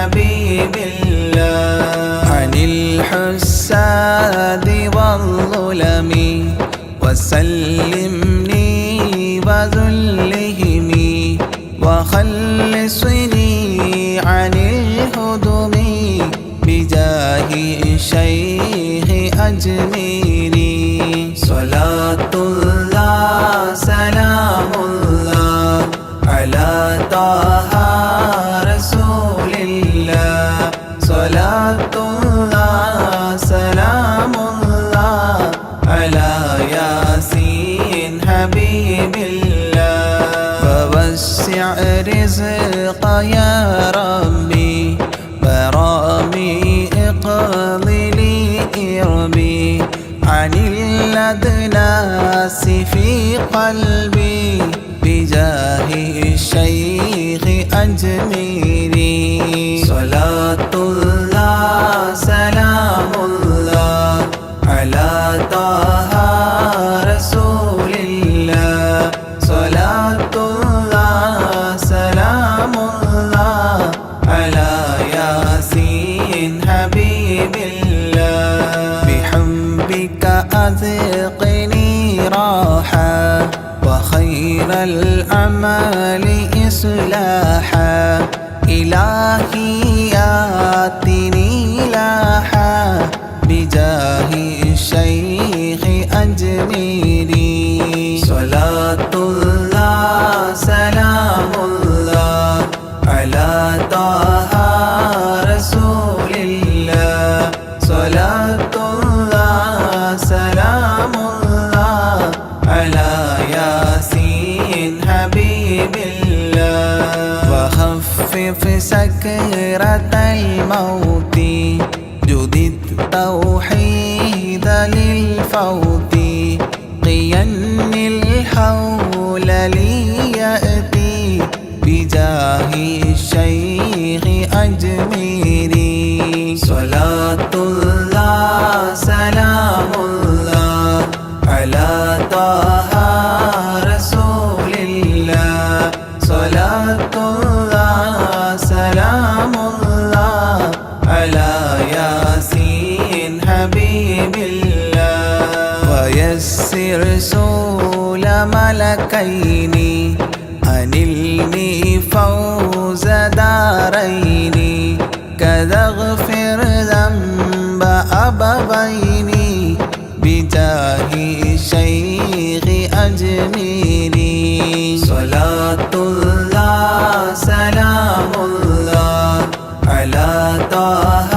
حبيب الله عن الحساد والظلم وسلمني وذلهم وخلصني عن الهدم بجاه الشيخ أجميري صلاة الله سلام الله على طه رسول الله صلاة الله سلام الله على ياسين حبيب الله فوسع رزق يا ربي برامي اقضي لي إربي عن الأدناس في قلبي بجاه الشيخ أجميري صلاة الله سلام الله على طه رسول الله صلاة الله سلام الله على ياسين حبيب الله بحبك أذقني راحة وخير الأعمال إصلاحا إلهي آتني لاحا بجاه الشيخ أجميري صلاة الله سلام الله على طه رسول الله صلاة الله سلام الله على ياسين حبيب الله وخفف سكرة الموت جدد توحيد للفوت قين الحول ليأتي بجاه الشيخ أجميري صلاة الله سلام الله على طه رسول الله صلاة الله سلام الله على ياسين حبيب الله ويسر سول ملكين أنلني فوز دارين كذا اغفر ذنب أبوين بجاه الشيخ أجميري صلاة الله سلام الله على طه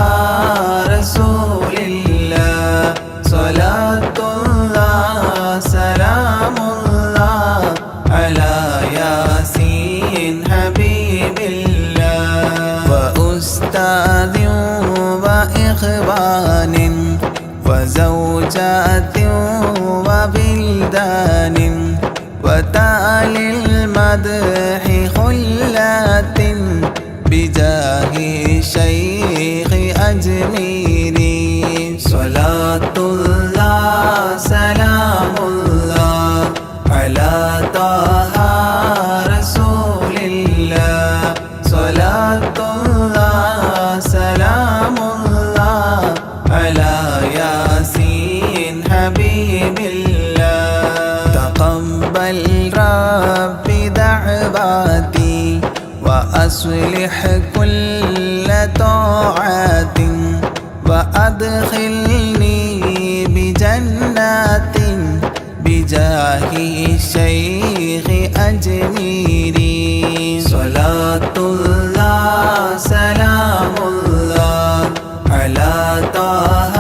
رسول الله صلاة الله سلام الله على ياسين حبيب الله وأستاذ وإخوان وزوجات وبلدان وتالي المدح خلات بجاه الشيخ أجميري صلاة الله سلام الله على طه رسول الله صلاة الله سلام الله على ياسين حبيب الله تقبل ربي دعواتي وأصلح كل طاعات وأدخلني بجنات بجاه الشيخ أجميري صلاة الله سلام الله على طه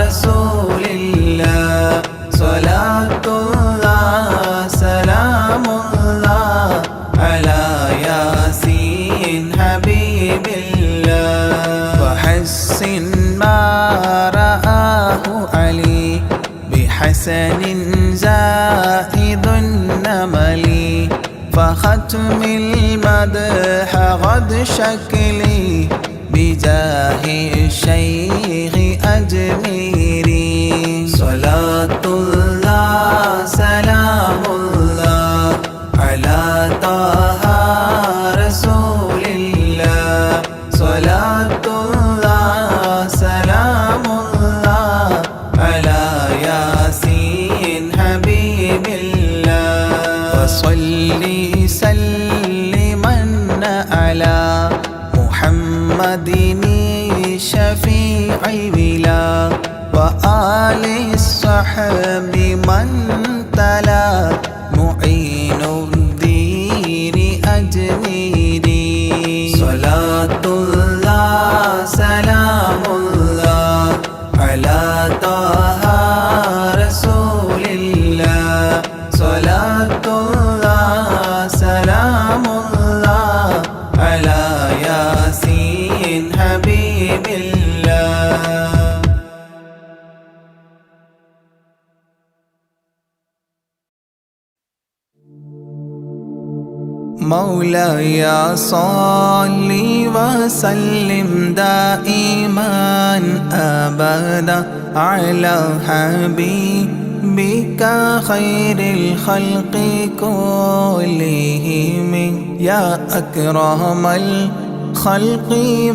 رسول الله صلاة الله سلام الله على ياسين حبيب الله وحسن ما رآه علي بحسن زائد النمل فختم المدح غد شكلي بجاه الشيخ أجميري صلاة الله سلام الله على طه رسول الله مدني شفيع ولا وآل الصحب من تلا معين الدين أجميري صلاة الله سلام الله على طه رسول الله صلاة الله سلام الله على ياسين حبيب الله. مولاي صل وسلم دائما أبدا على حبيبك خير الخلق كلهم يا أكرم الخلق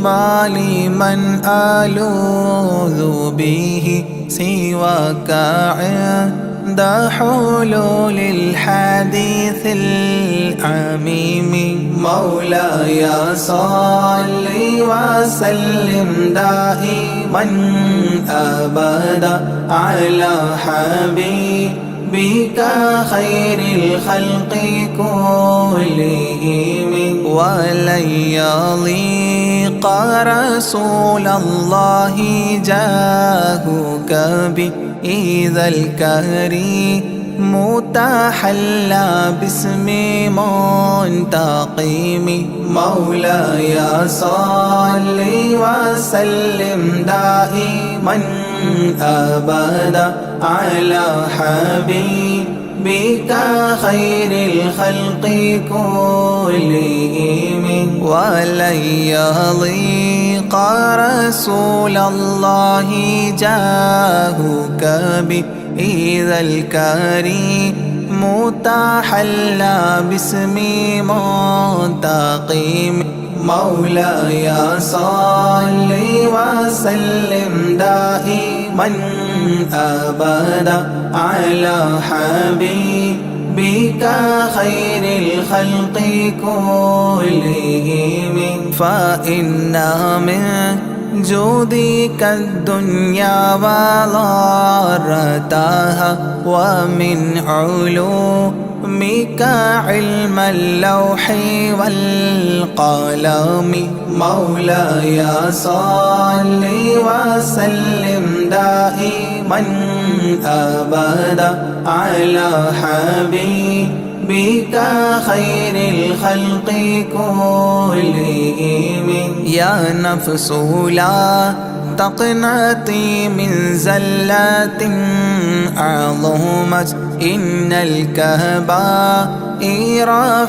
ولي من ألوذ به سواك عند حلول الحديث العميم مولاي صل وسلم دائما أبدا على حبيبك خير الخلق كلهم ولن يضيق رسول الله جاهك بإذا الكريم متحلى باسم منتقم مولاي صل وسلم دائما أبدا على حبيبك خير الخلق كلهم ولن يضيق رسول الله جاهك بإذا الكريم متحلى باسم منتقم مولاي صل وسلم دائما أبدا على حبيبك خير الخلق كلهم فإن من جودك الدنيا وضارتها ومن علومك علم اللوح والقلم مولاي صل وسلم دائما أبدا على حبيبك خير الخلق كلهم يا نفس لا تقنطي من زلات عظمت إن الكبائر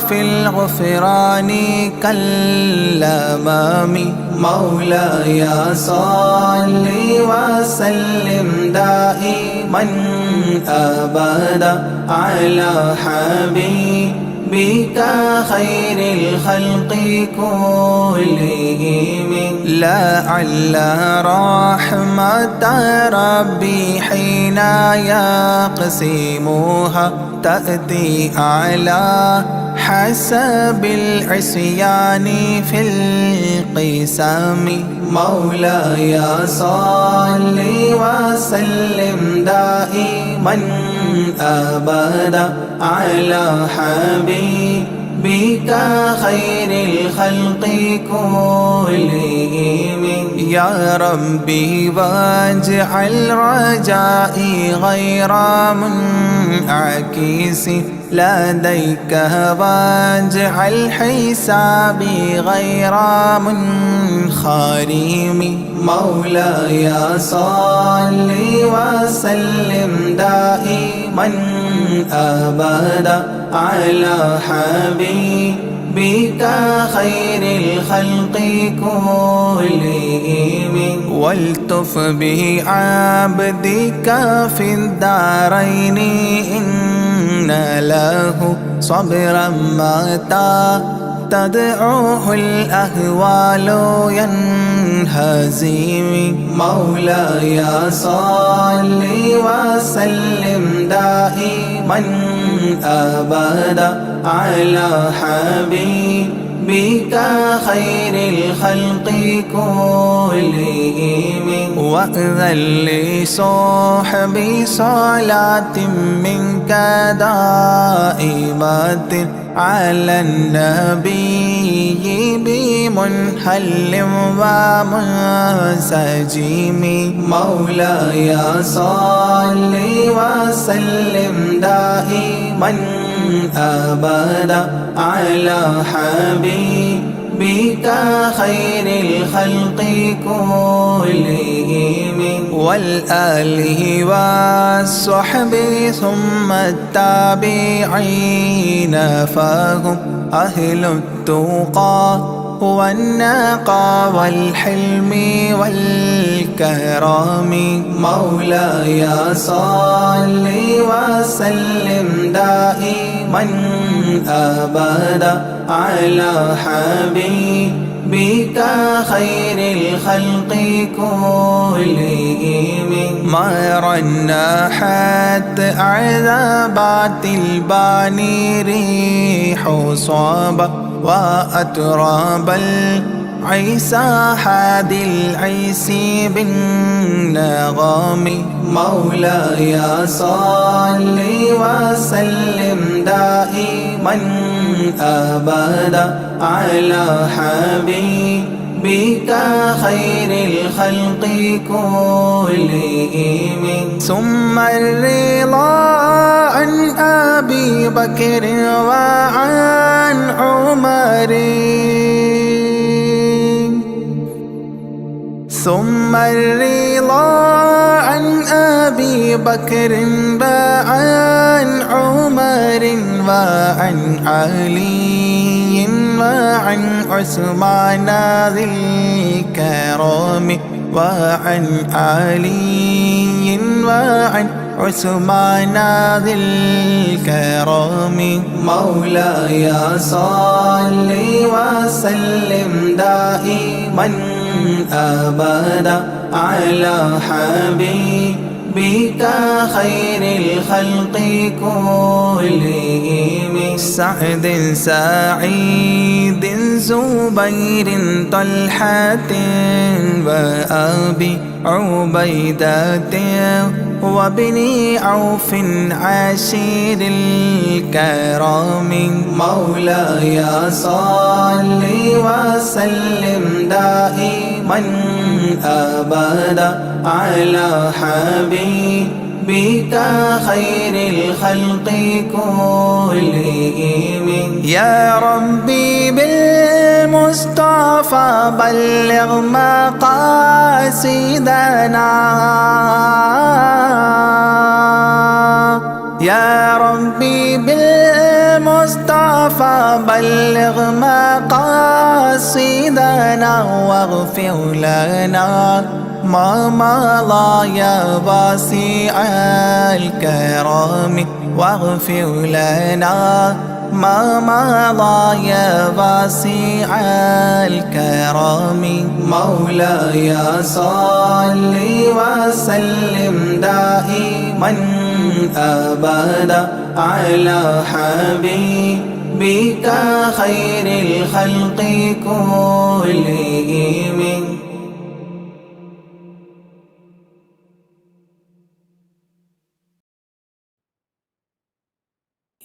في الغفران كالأمام مولاي صل وسلم دائما أبدا على حبيبك خير الخلق كلهم لعل رحمة ربي حين يقسمها تأتي على حسب العصيان في القسم مولاي صل وسلم دائما أبدا على حبيبك خير الخلق كلهم يا ربي واجعل رجائي غير منعكس لديك واجعل حسابي غير منخرم مولاي صل وسلم دائما أبدا على حبيبك خير الخلق كلهم والتف بعبدك في الدارين إن له صبرا متى تدعوه الأهوال ينهزم مولاي صل وسلم دائما أبدا على حبيبك بك خير الخلق كلهم وأذن لصحبي صلاة منك دائمة على النبي بمنحل ومنسجم مولاي صل وسلم دائما أبدا على حبيبك خير الخلق كلهم والآله والصحب ثم التابعين فهم أهل التقى والنقى والحلم والكرم مولاي صل وسلم دائما أبدا على حبيبك خير الخلق كلهم ما رنحت عذابات الباني ريح صابا وأتراب العيسى حاد العيس بالنغم مولاي صل وسلم دائما أبدا على حبيبك خير الخلق كلهم ثم الرضا عن أبي بكر وعن عمر ثم الرضا عن أبي بكر وعن عمر وعن علي وعن عثمان ذي الكرم وعن علي وعن عثمان ذي الكرم مولاي صل وسلم دائما أبدا على حبيبك خير الخلق كلهم سعد سعيد زبير طلحة وأبي عبيدة وابن عوف عشير الكرام مولاي صل وسلم دائما أبدا على حبيبك خير الخلق كلهم يا ربي بالمصطفى بلغ مقاصدنا يا ربي بالمصطفى بلغ مقاصدنا واغفر لنا ما مضى يا واسع الكرم واغفر لنا ما مضى يا واسع الكرم مولاي صل وسلم دائما أبدا على حبيبك خير الخلق كلهم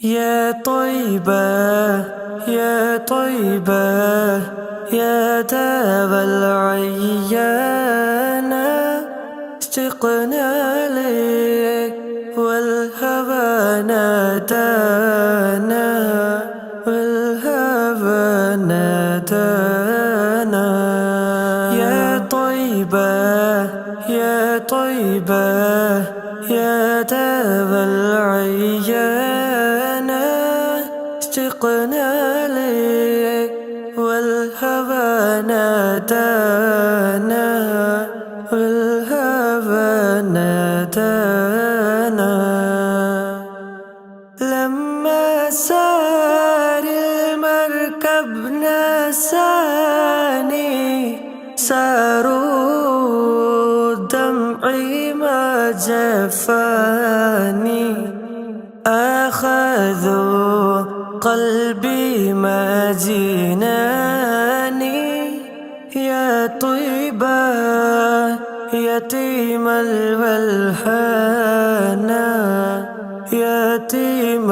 يا طيبة يا طيبة يا داب العيانة اشتقنا لك والهوى نادانا والهوى نادانا يا طيبة يا طيبة يا داب العيانة اشتقنا لك والهوى نادانا والهوى نادانا لما سار المركب نساني ساروا دمعي ما جفاني أخذوا قلبي ما جيناني يا طيبة يتيم الولهانا يتيم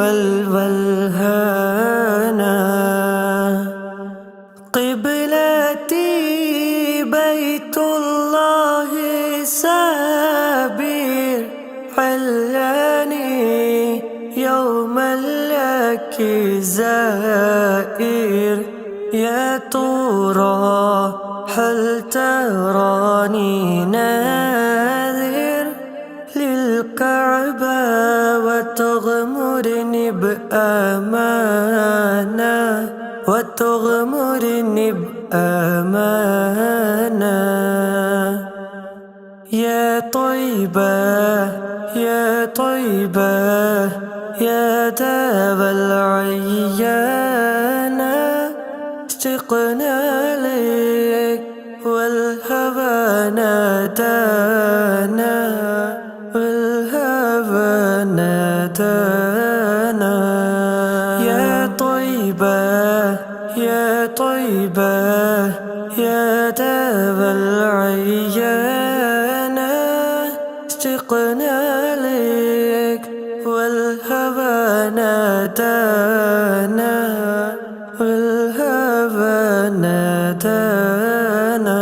الولهانا قبلتي بيت الله سابر علاني يوما لك زائر يا ترى هل تراني ناذر للكعبة وتغمرني بأمانة وتغمرني بأمانة يا طيبة يا طيبة يا داب العيانة اشتقنا لك والهوى نادانا والهوى نادانا يا طيبة يا طيبة يا داب العيانة اشتقنا لك والهوى نادانا والهوى نادانا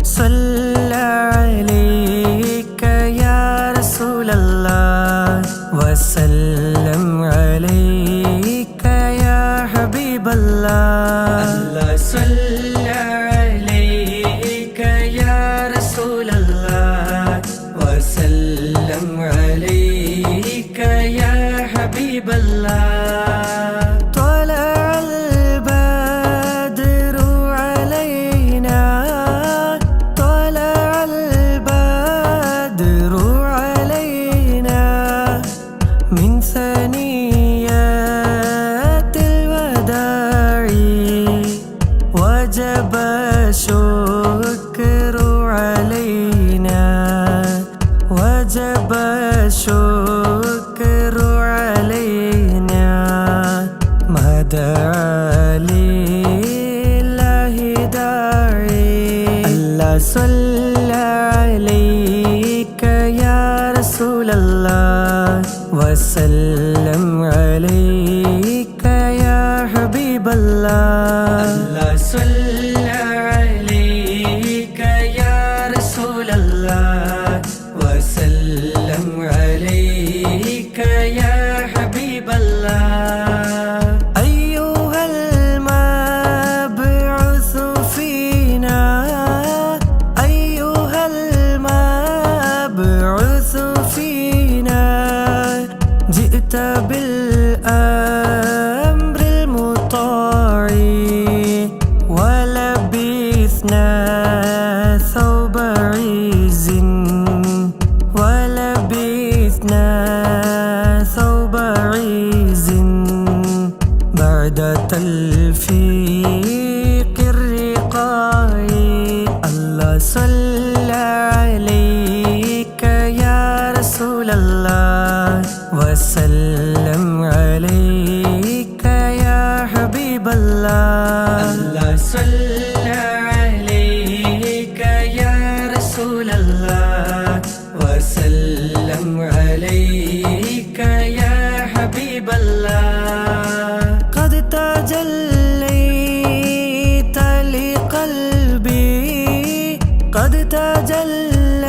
صلى عليك يا رسول الله وسلم عليك يا حبيب الله الله صلى عليك يا رسول الله وسلم عليك يا حبيب الله طلع البدر علينا طلع البدر علينا من ثنيات الوداع وجب الشكر علينا وجب الشكر علينا ما دعا لله داعي الله صلى عليك يا رسول الله وسلم عليك يا حبيب الله الله صلى عليك يا رسول الله وسلم عليك يا حبيب الله أيها المبعوث فينا أيها المبعوث فينا جئت بالأمر المطاع ولبثنا ثوب عز ولبثنا ثوب عز بعد تلفيق الرقاع الله صلى عليك يا رسول الله وسلم عليك يا حبيب الله الله صلى عليك يا رسول الله وسلم عليك يا حبيب الله قد تجليت لقلبي قد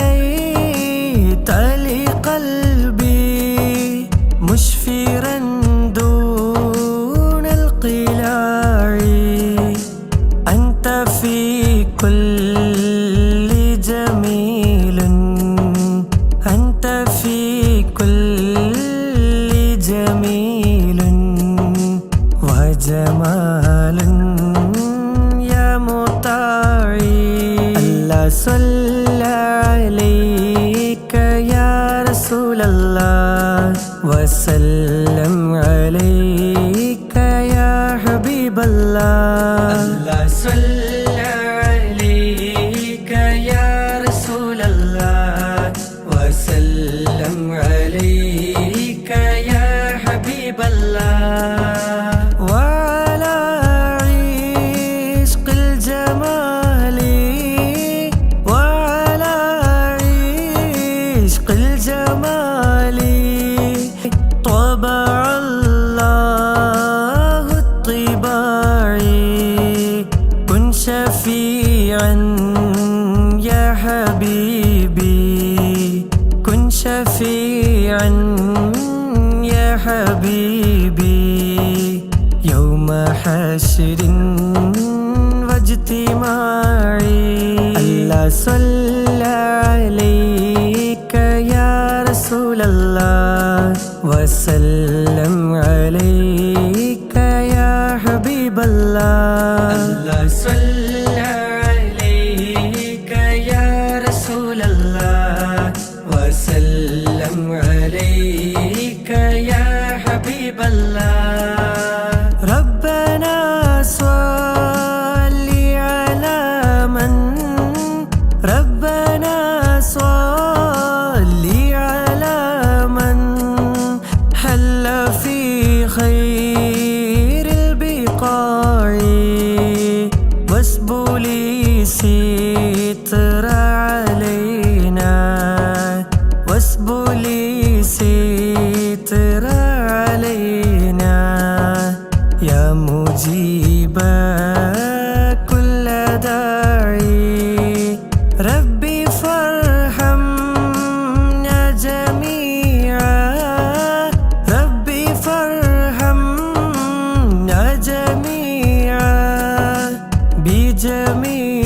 تجليت لقلبي مشفرا دون القلاع أنت في كل جميل أنت في كل جميل وجمال يا مطاعي الله صلى عليك يا رسول الله وسلم عليك يا حبيب الله الله صلى عليك يا رسول الله وسلم عليك يا حبيب الله وعلى عشق الجمال وعلى عشق الجمال طبع الله الطباع كن شفيعا يا حبيبي كن شفيعا يا حبيبي يوم حشر واجتماع الله صلى عليك يا رسول الله وسلم عليك يا حبيب الله الله صلى عليك يا رسول الله وسلم عليك يا حبيب الله ربنا صل على من ربنا صل على من حل في خير البقاع واسبلي ستر علينا واسبلي ستر علينا يا مجيب كل داعي ربي فارحمنا جميعا ربي فارحمنا جميعا بجميع